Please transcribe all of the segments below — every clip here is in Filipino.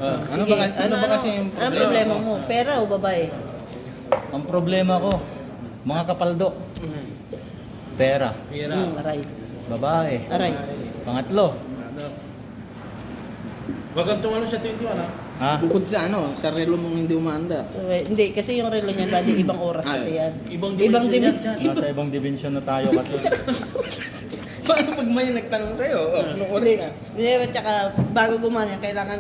Sige, ano ba kasi yung Ang problema mo? Pera o babae? Ang problema ko, mga kapaldo. Pera. Aray. Babae. Aray. Pangatlo. Wag kang tumalo sa 21 ha? Ha? Bukod sa ano, sa relo mong hindi umaandar. Hindi, kasi yung relo niya dati ibang oras kasi yan. Ibang Ibang dimension dimension. Nasa ibang division na tayo kasi. Paano pag may nagtanong sa'yo? Anong oras Hindi, ka? hindi, tsaka bago gumana, kailangan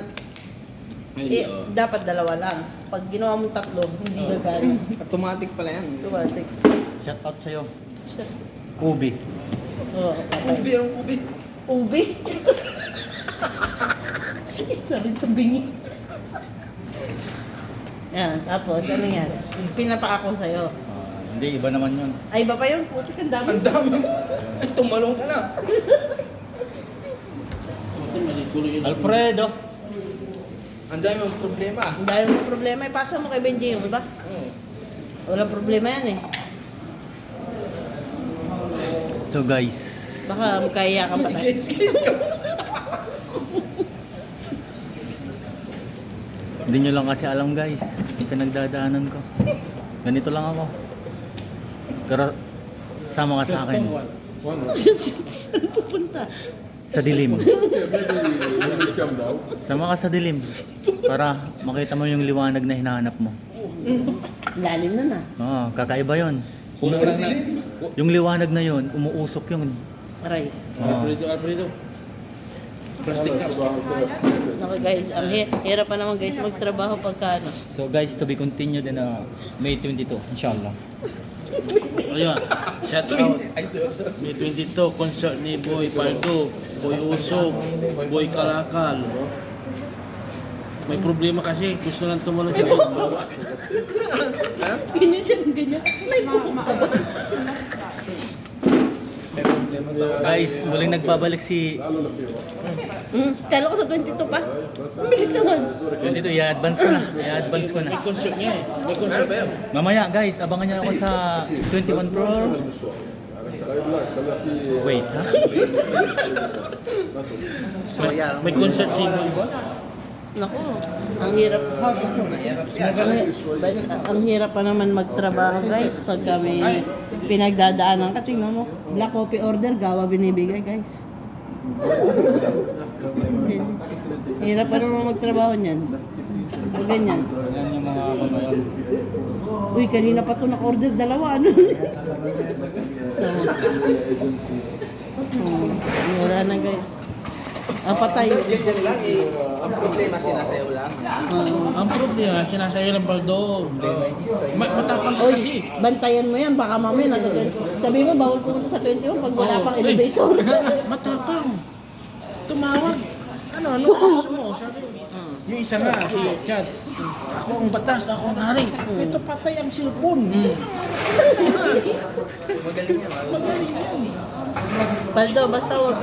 dapat dalawa lang. Pag ginawa mong tatlo, hindi gagana. Automatic pala yan. Automatic. Shout out sa'yo. Ubi. Oo. Ubi ang ubi. Ubi? Isa rin sa bingi. Yan, tapos ano yan? Pinapakako sa'yo. Hindi, iba naman yun. Ay, iba pa yun? Putik, ang dami. Ang dami. Ay, tumalong ka na. Alfredo. Ang dami mong problema. Ang dami mong problema. Ipasa mo kay Benji yung iba. Walang problema yan eh. So guys, Baka magkaya ka pa tayo. hindi nyo lang kasi alam guys, pinagdadaanan ko. Ganito lang ako. Pero sama ka sa akin. Saan pupunta? Sa dilim. Sama ka sa dilim. Para makita mo yung liwanag na hinahanap mo. Lalim na na. Oo, kakaiba yun. Yung liwanag na yun, umuusok yung. Aray. Oo. Alfredo. Plastic cup. Okay guys, ang hirap pa naman guys magtrabaho pagka ano. So guys, to be continued in May 22, inshallah. Ayan. Shout out. May 22, concert ni Boy Pardo, Boy Usog, Boy Kalakal. May problema kasi, gusto lang tumalon sa TikTok. Ganyan siya, ganyan. May pupunta ba? Guys, muling nagbabalik si Kala ko sa 22 pa. Ang bilis naman. 22, i-advance na. I-advance ko na. May concert niya eh. May concert ba yun? Mamaya guys, abangan nyo ako sa 21 Pro. Wait, ha? May concert si Boy ba? Naku, ang hirap. Ang hirap pa naman magtrabaho guys pag kami pinagdadaanan ka. Tingnan mo, black coffee order, gawa binibigay guys. Hirap pa naman magtrabaho niyan. O ganyan. Yan yung mga kabayan. Uy, kanina pa ito naka-order dalawa. Ano? Wala na guys. Patay. Ang problema, sinasayaw lang. Ang problema, sinasaya ng Baldo. Matapang ka Uy, kasi. bantayan mo yan. Baka mamaya nasa 20. Sabi mo, bawal pumunta sa 21 pag wala pang elevator. Matapang. Tumawag. Ano gusto mo? Sabi, yung isa nga, si Chad. Ako ang batas, ako ang hari. Ito patay ang cellphone. Magaling yan. Magaling yan. Baldo, basta wag